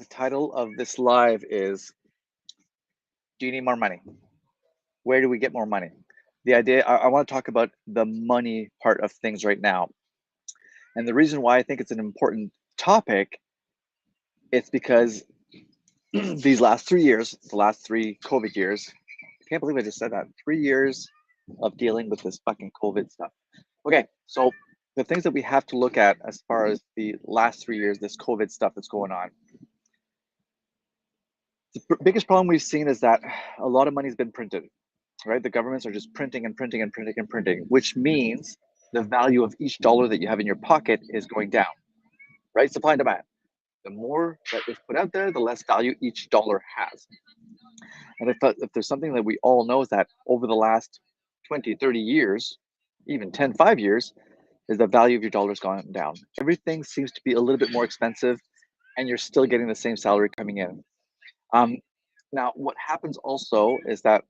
The title of this live is, do you need more money? Where do we get more money? The idea, I want to talk about the money part of things right now. And the reason why I think it's an important topic, it's because these last 3 years, the last 3 COVID years, I can't believe I just said that, 3 years of dealing with this fucking COVID stuff. Okay, so the things that we have to look at as far as the last 3 years, this COVID stuff that's going on. The biggest problem we've seen is that a lot of money's been printed, right? The governments are just printing and printing and printing and printing, which means the value of each dollar that you have in your pocket is going down, right? Supply and demand. The more that is put out there, the less value each dollar has. And if there's something that we all know is that over the last 20, 30 years, even 10, 5 years, is the value of your dollar's gone down. Everything seems to be a little bit more expensive and you're still getting the same salary coming in. Now, what happens also is that,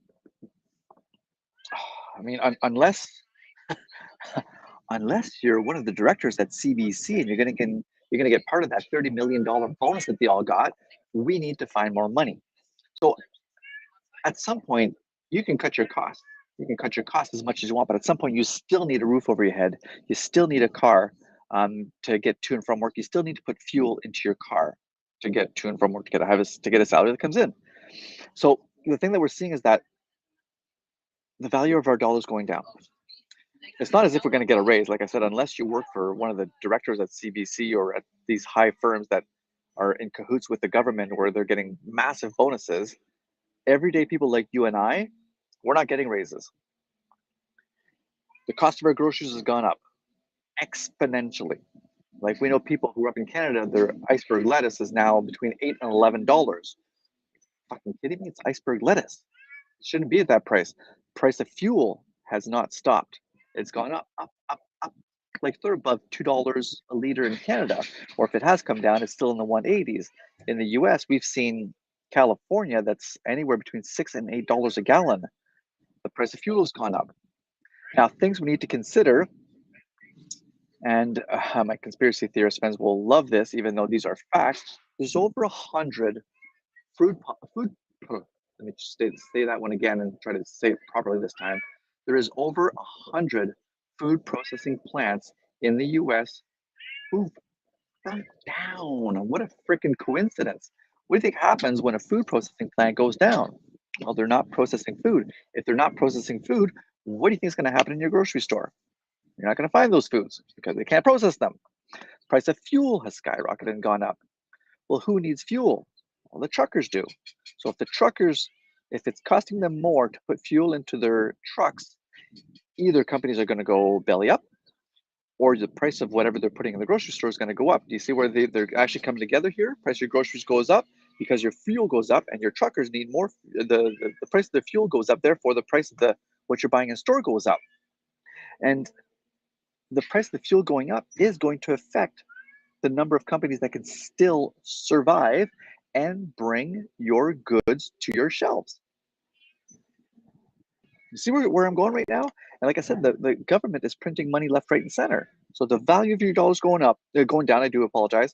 I mean, unless you're one of the directors at CBC and you're gonna get part of that $30 million bonus that they all got, we need to find more money. So at some point, you can cut your costs. You can cut your costs as much as you want, but at some point, you still need a roof over your head. You still need a car to get to and from work. You still need to put fuel into your car to get to and from work, to get a salary that comes in. So the thing that we're seeing is that the value of our dollar is going down. It's not as if we're going to get a raise. Like I said, unless you work for one of the directors at CBC or at these high firms that are in cahoots with the government where they're getting massive bonuses, everyday people like you and I, we're not getting raises. The cost of our groceries has gone up exponentially. Like, we know people who are up in Canada, their iceberg lettuce is now between $8 and $11. Fucking kidding me? It's iceberg lettuce. It shouldn't be at that price. Price of fuel has not stopped. It's gone up, up, up, up. Like, they're above $2 a liter in Canada, or if it has come down, it's still in the 180s. In the US, we've seen California that's anywhere between $6 and $8 a gallon. The price of fuel has gone up. Now, things we need to consider, and my conspiracy theorist friends will love this, even though these are facts. There's over 100 food. Let me just say that one again and try to say it properly this time. There is over 100 food processing plants in the U.S. who've burnt down. What a freaking coincidence! What do you think happens when a food processing plant goes down? Well, they're not processing food. If they're not processing food, what do you think is going to happen in your grocery store? You're not going to find those foods because they can't process them. Price of fuel has skyrocketed and gone up. Well, who needs fuel? Well, the truckers do. So if it's costing them more to put fuel into their trucks, either companies are going to go belly up, or the price of whatever they're putting in the grocery store is going to go up. Do you see where they're actually coming together here? Price of your groceries goes up because your fuel goes up, and your truckers need more. The price of the fuel goes up, therefore the price of what you're buying in store goes up. And the price of the fuel going up is going to affect the number of companies that can still survive and bring your goods to your shelves. You see where I'm going right now? And like I said, the government is printing money left, right, and center. So the value of your dollars going up, they're going down. I do apologize.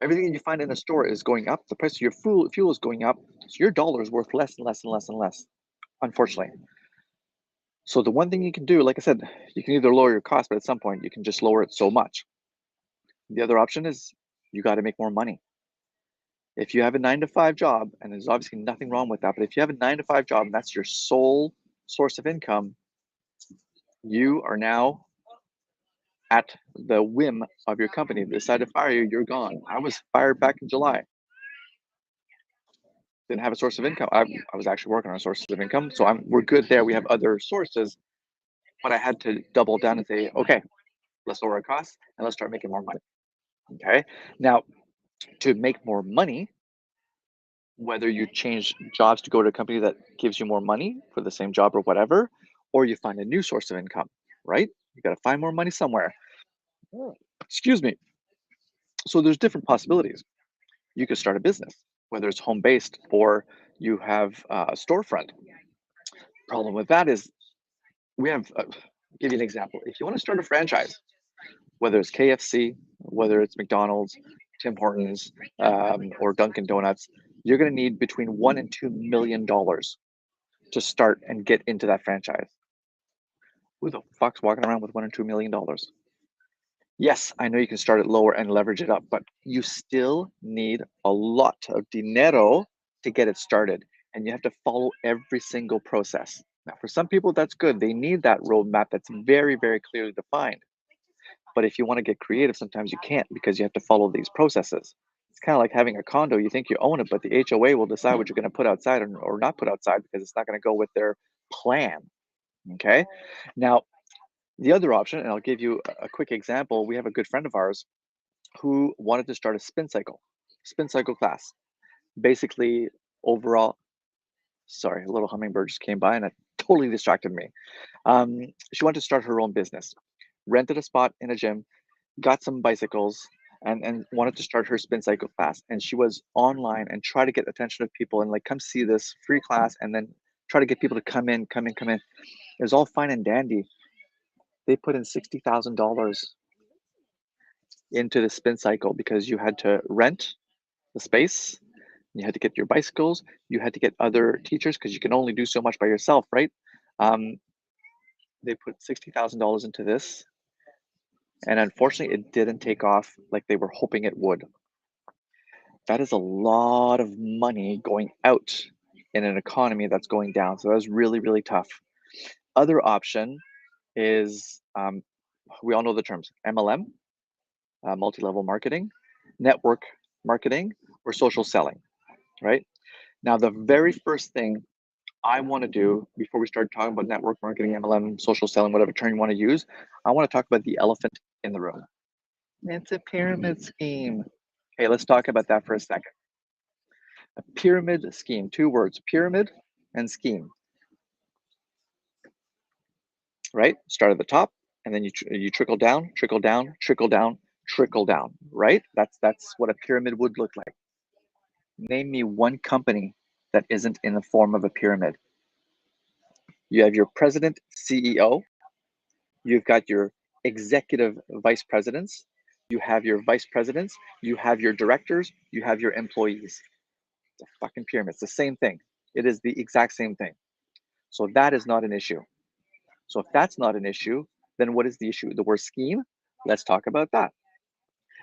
Everything that you find in a store is going up. The price of your fuel is going up. So your dollar is worth less and less and less and less, unfortunately. So the one thing you can do, like I said, you can either lower your cost, but at some point you can just lower it so much. The other option is you got to make more money. If you have a 9-to-5 job, and there's obviously nothing wrong with that, but if you have a 9-to-5 job and that's your sole source of income, you are now at the whim of your company. They decide to fire you, you're gone. I was fired back in July. Didn't have a source of income. I was actually working on a source of income, so we're good there. We have other sources, but I had to double down and say, okay, let's lower our costs and let's start making more money. Okay. Now, to make more money, whether you change jobs to go to a company that gives you more money for the same job or whatever, or you find a new source of income, right? You got to find more money somewhere. Excuse me. So there's different possibilities. You could start a business, whether it's home-based or you have a storefront. Problem with that is I'll give you an example. If you want to start a franchise, whether it's KFC, whether it's McDonald's, Tim Hortons, or Dunkin' Donuts, you're going to need between $1 and $2 million to start and get into that franchise. Who the fuck's walking around with $1 and $2 million? Yes, I know you can start it lower and leverage it up, but you still need a lot of dinero to get it started, and you have to follow every single process. Now, for some people, that's good. They need that roadmap that's very, very clearly defined. But if you want to get creative, sometimes you can't because you have to follow these processes. It's kind of like having a condo. You think you own it, but the HOA will decide what you're going to put outside or not put outside because it's not going to go with their plan. Okay. Now, the other option, and I'll give you a quick example. We have a good friend of ours who wanted to start a spin cycle class. Basically, overall, sorry, a little hummingbird just came by and it totally distracted me. She wanted to start her own business, rented a spot in a gym, got some bicycles, and wanted to start her spin cycle class. And she was online and try to get attention of people and like come see this free class and then try to get people to come in. It was all fine and dandy. They put in $60,000 into the spin cycle because you had to rent the space, you had to get your bicycles, you had to get other teachers because you can only do so much by yourself, right? Um, they put $60,000 into this, and unfortunately, it didn't take off like they were hoping it would. That is a lot of money going out in an economy that's going down. So that was really, really tough. Other option is we all know the terms MLM, multi-level marketing, network marketing, or social selling, right? Now, the very first thing I want to do before we start talking about network marketing, MLM, social selling, whatever term you want to use, I want to talk about the elephant in the room. It's a pyramid scheme. Okay, let's talk about that for a second. A pyramid scheme, two words, pyramid and scheme, right? Start at the top and then you trickle down, trickle down, trickle down, trickle down, right? That's what a pyramid would look like. Name me one company that isn't in the form of a pyramid. You have your president, CEO, you've got your executive vice presidents, you have your vice presidents, you have your directors, you have your employees. It's a fucking pyramid. It's the same thing. It is the exact same thing. So that is not an issue. So if that's not an issue, then what is the issue? The word scheme? Let's talk about that.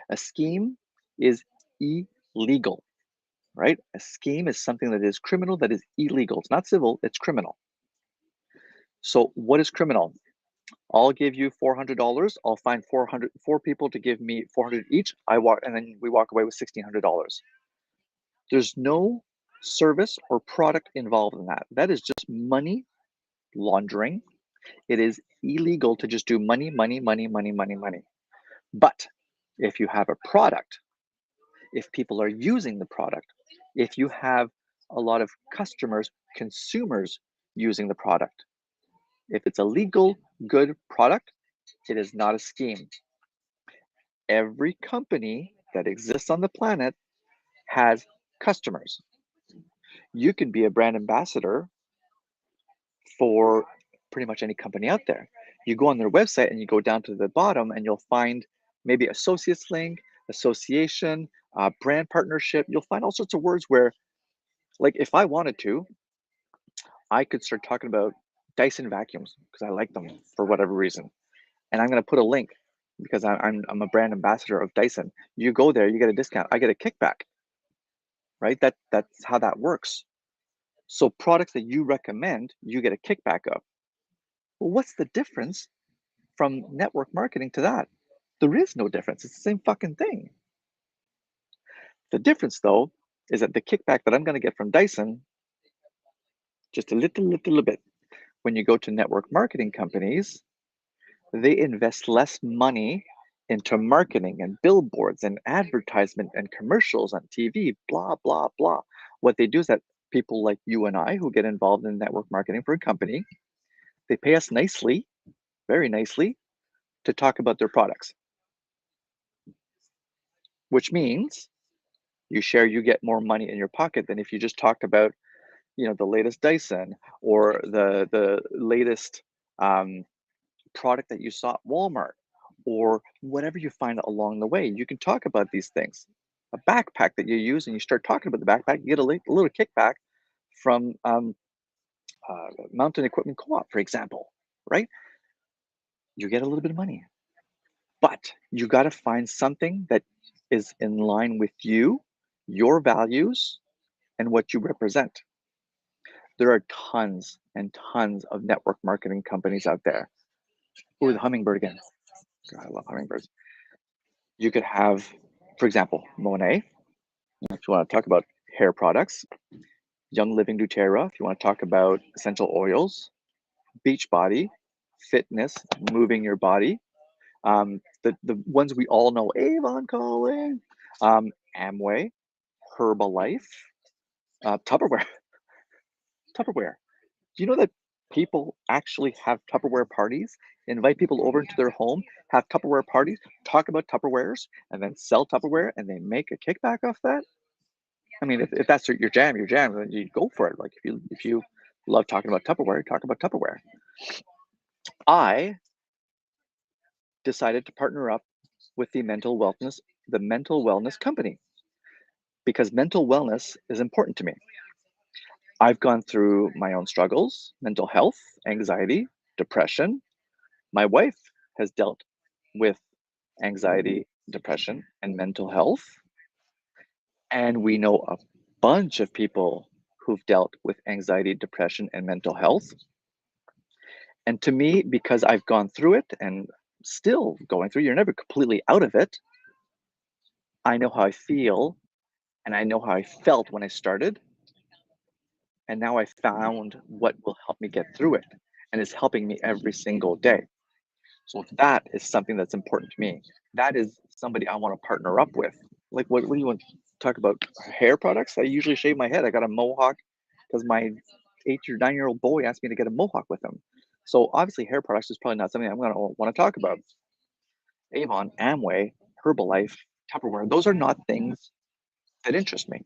A scheme is illegal, right? A scheme is something that is criminal, that is illegal. It's not civil, it's criminal. So what is criminal? I'll give you $400. I'll find four people to give me 400 each. And then we walk away with $1,600. There's no service or product involved in that. That is just money laundering. It is illegal to just do money. But if you have a product, if people are using the product, if you have a lot of customers, consumers using the product, if it's a legal, good product, it is not a scheme. Every company that exists on the planet has customers. You can be a brand ambassador for pretty much any company out there. You go on their website and you go down to the bottom and you'll find maybe associates link, association, brand partnership. You'll find all sorts of words where, like, if I wanted to, I could start talking about Dyson vacuums because I like them for whatever reason. And I'm going to put a link because I'm a brand ambassador of Dyson. You go there, you get a discount. I get a kickback, right? That's how that works. So products that you recommend, you get a kickback of. Well, what's the difference from network marketing to that? There is no difference. It's the same fucking thing. The difference, though, is that the kickback that I'm going to get from Dyson, just a little bit. When you go to network marketing companies, they invest less money into marketing and billboards and advertisement and commercials on TV, blah, blah, blah. What they do is that people like you and I who get involved in network marketing for a company, they pay us nicely, very nicely, to talk about their products, which means you get more money in your pocket than if you just talked about, the latest Dyson or the latest product that you saw at Walmart or whatever you find along the way. You can talk about these things. a backpack that you use and you start talking about the backpack, you get a little kickback from Mountain Equipment Co-op, for example, right? You get a little bit of money, but you got to find something that is in line with you, your values, and what you represent. There are tons and tons of network marketing companies out there. Ooh, the hummingbird again. God, I love hummingbirds. You could have, for example, Monet, if you want to talk about hair products, Young Living doTERRA, if you want to talk about essential oils, Beachbody, fitness, moving your body. The ones we all know, Avon calling, Amway, Herbalife, Tupperware. Tupperware. Do you know that people actually have Tupperware parties, invite people over into their home, have Tupperware parties, talk about Tupperwares, and then sell Tupperware, and they make a kickback off that? I mean, if that's your jam, then you go for it. Like if you love talking about Tupperware, talk about Tupperware. I decided to partner up with the mental wellness company, because mental wellness is important to me. I've gone through my own struggles, mental health, anxiety, depression. My wife has dealt with anxiety, depression, and mental health. And we know a bunch of people who've dealt with anxiety, depression, and mental health. And to me, because I've gone through it and still going through, you're never completely out of it. I know how I feel and I know how I felt when I started. And now I found what will help me get through it. And it's helping me every single day. So that is something that's important to me. That is somebody I want to partner up with. Like, what do you want to talk about? Hair products? I usually shave my head. I got a mohawk because my 8 or 9-year-old boy asked me to get a mohawk with him. So obviously, hair products is probably not something I'm going to want to talk about. Avon, Amway, Herbalife, Tupperware, those are not things that interest me,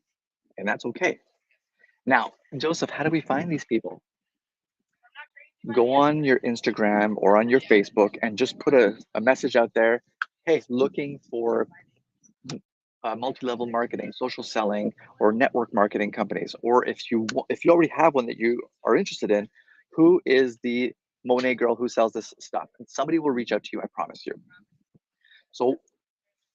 and that's okay. Now, Joseph, how do we find these people? Go on your Instagram or on your Facebook and just put a message out there. Hey, looking for multi-level marketing, social selling, or network marketing companies. Or if you already have one that you are interested in, who is the Monet girl who sells this stuff? And somebody will reach out to you, I promise you. So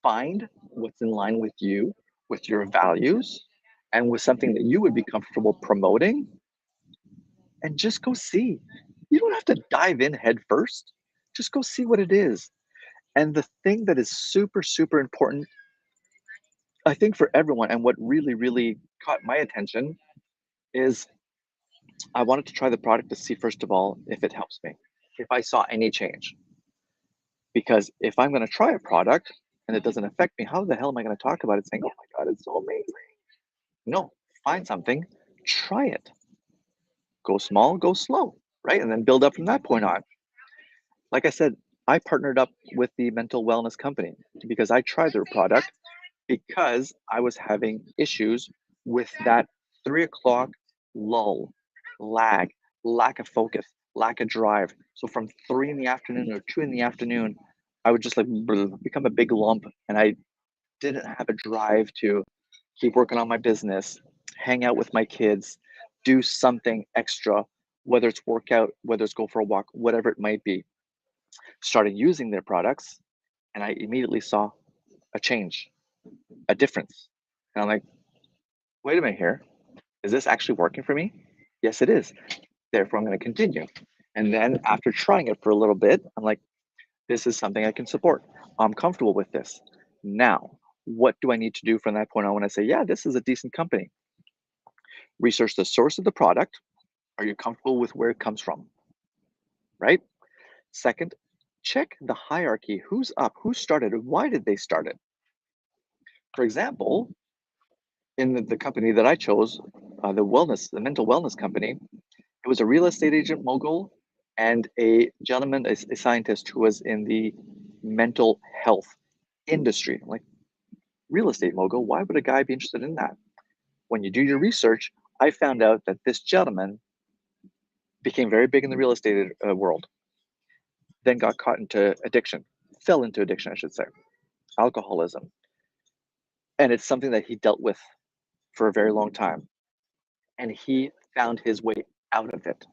find what's in line with you, with your values, and with something that you would be comfortable promoting, and just go see. You don't have to dive in head first. Just go see what it is. And the thing that is super, super important, I think, for everyone, and what really, really caught my attention is I wanted to try the product to see, first of all, if it helps me, if I saw any change. Because if I'm going to try a product and it doesn't affect me, how the hell am I going to talk about it saying, oh my God, it's so amazing? No, find something, try it. Go small, go slow, right? And then build up from that point on. Like I said, I partnered up with the mental wellness company because I tried their product because I was having issues with that 3 o'clock lull, lag, lack of focus, lack of drive. So from 3 in the afternoon or 2 in the afternoon, I would just like become a big lump, and I didn't have a drive to keep working on my business, hang out with my kids, do something extra, whether it's workout, whether it's go for a walk, whatever it might be. Started using their products, and I immediately saw a change, a difference. And I'm like, wait a minute here. Is this actually working for me? Yes, it is. Therefore, I'm going to continue. And then after trying it for a little bit, I'm like, this is something I can support. I'm comfortable with this. Now, what do I need to do from that point on when I say, yeah, this is a decent company? Research the source of the product. Are you comfortable with where it comes from? Right? Second, check the hierarchy. Who's up? Who started it? Why did they start it? For example, in the company that I chose, the mental wellness company, it was a real estate agent mogul and a gentleman, a scientist who was in the mental health industry. I'm like, real estate mogul, why would a guy be interested in that? When you do your research, I found out that this gentleman became very big in the real estate world, then got caught into addiction, fell into addiction, I should say, alcoholism. And it's something that he dealt with for a very long time. And he found his way out of it.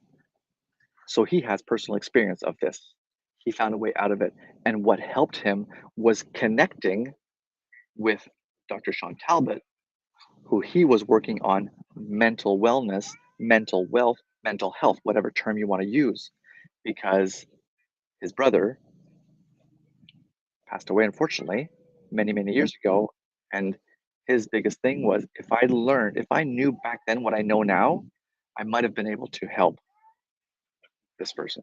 So he has personal experience of this. He found a way out of it. And what helped him was connecting with Dr. Sean Talbot, who he was working on mental wellness, mental wealth, mental health, whatever term you want to use, because his brother passed away, unfortunately, many, many years ago. And his biggest thing was if I knew back then what I know now, I might have been able to help this person,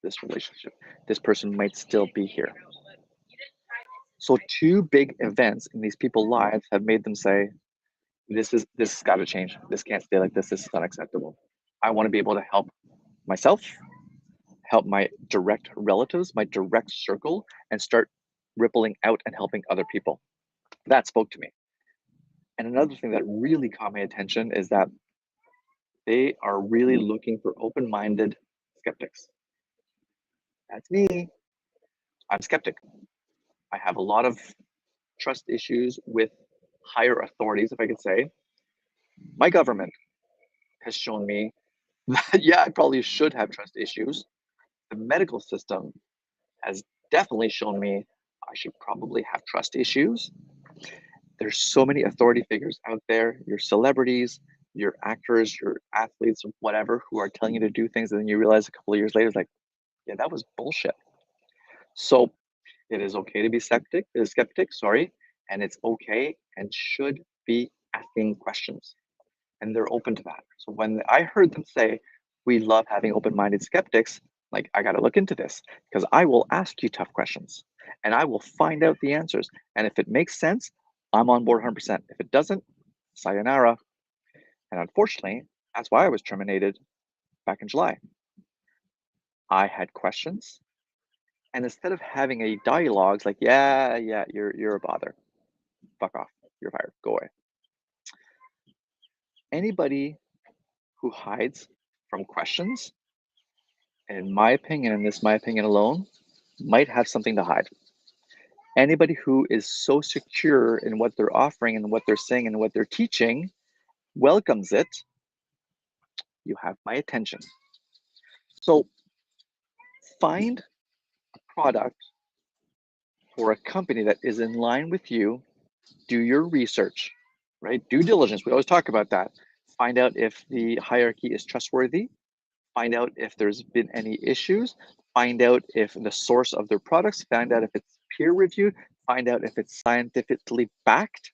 this relationship. This person might still be here. So two big events in these people's lives have made them say, this has got to change. This can't stay like this. This is unacceptable. I want to be able to help myself, help my direct relatives, my direct circle, and start rippling out and helping other people. That spoke to me. And another thing that really caught my attention is that they are really looking for open-minded skeptics. That's me. I'm skeptic. I have a lot of trust issues with higher authorities, if I could say. My government has shown me that, yeah, I probably should have trust issues. The medical system has definitely shown me I should probably have trust issues. There's so many authority figures out there, your celebrities, your actors, your athletes, whatever, who are telling you to do things, and then you realize a couple of years later, it's like, yeah, that was bullshit. So it is okay to be skeptic, sorry, and it's okay and should be asking questions. And they're open to that. So when I heard them say, we love having open-minded skeptics, like, I got to look into this because I will ask you tough questions and I will find out the answers. And if it makes sense, I'm on board 100%. If it doesn't, sayonara. And unfortunately, that's why I was terminated back in July. I had questions. And instead of having a dialogue, like, yeah, you're a bother. Fuck off. You're fired. Go away. Anybody who hides from questions, in my opinion, and this is my opinion alone, might have something to hide. Anybody who is so secure in what they're offering and what they're saying and what they're teaching welcomes it. You have my attention. So find a product or a company that is in line with you. Do your research, right? Due diligence. We always talk about that. Find out if the hierarchy is trustworthy. Find out if there's been any issues. Find out if the source of their products. Find out if it's peer reviewed. Find out if it's scientifically backed.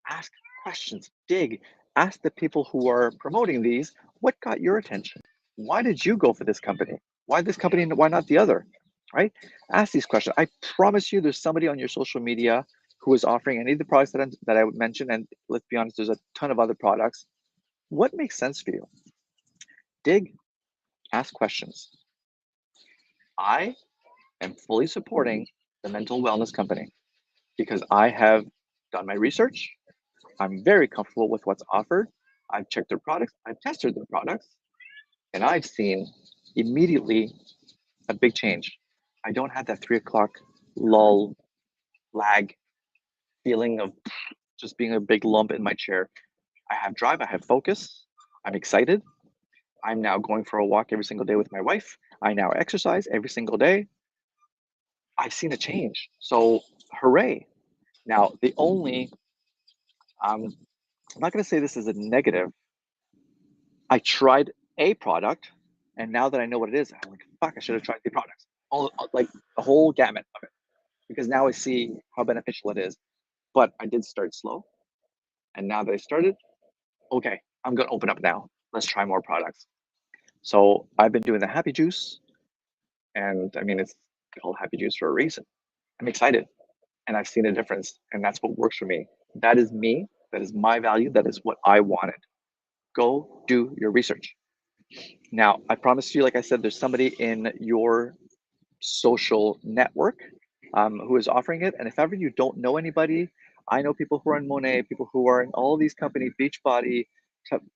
Ask questions, dig, ask the people who are promoting these, what got your attention? Why did you go for this company? Why this company and why not the other? Right? Ask these questions. I promise you there's somebody on your social media who is offering any of the products that I would mention. And let's be honest, there's a ton of other products. What makes sense for you? Dig, ask questions. I am fully supporting the mental wellness company because I have done my research. I'm very comfortable with what's offered. I've checked their products, I've tested their products, and I've seen immediately a big change. I don't have that 3 o'clock lull, lag feeling of just being a big lump in my chair. I have drive, I have focus, I'm excited. I'm now going for a walk every single day with my wife. I now exercise every single day. I've seen a change. So, hooray. Now, I'm not going to say this is a negative. I tried a product, and now that I know what it is, I'm like, fuck, I should have tried the products. All like the whole gamut of it, because now I see how beneficial it is. But I did start slow, and now that I started, okay, I'm gonna open up now. Let's try more products. So I've been doing the Happy Juice, and I mean it's called Happy Juice for a reason. I'm excited, and I've seen a difference, and that's what works for me. That is me. That is my value. That is what I wanted. Go do your research. Now, I promise you, like I said, there's somebody in your social network who is offering it. And if ever you don't know anybody, I know people who are in Monet, people who are in all these companies, Beachbody,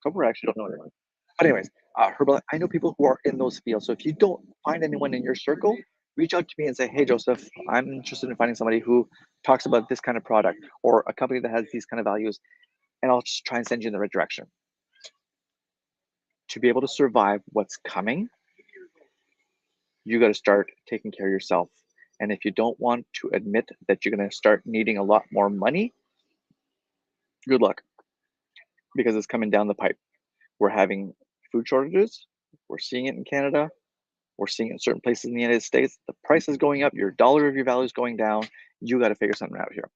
Cover actually don't know anyone. But anyways, Herbal, I know people who are in those fields. So if you don't find anyone in your circle, reach out to me and say, hey, Joseph, I'm interested in finding somebody who talks about this kind of product or a company that has these kind of values, and I'll just try and send you in the right direction. To be able to survive what's coming, you got to start taking care of yourself. And if you don't want to admit that you're going to start needing a lot more money, good luck, because it's coming down the pipe. We're having food shortages. We're seeing it in Canada. We're seeing it in certain places in the United States. The price is going up. Your dollar of your value is going down. You got to figure something out here.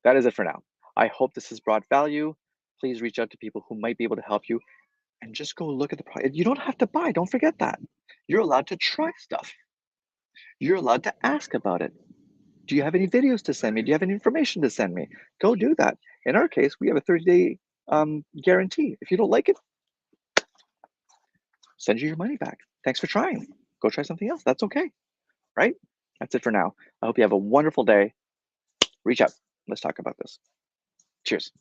That is it for now. I hope this has brought value. Please reach out to people who might be able to help you and just go look at the product. You don't have to buy. Don't forget that. You're allowed to try stuff. You're allowed to ask about it. Do you have any videos to send me? Do you have any information to send me? Go do that. In our case, we have a 30-day guarantee. If you don't like it, send you your money back. Thanks for trying. Go try something else. That's okay, right? That's it for now. I hope you have a wonderful day. Reach out. Let's talk about this. Cheers.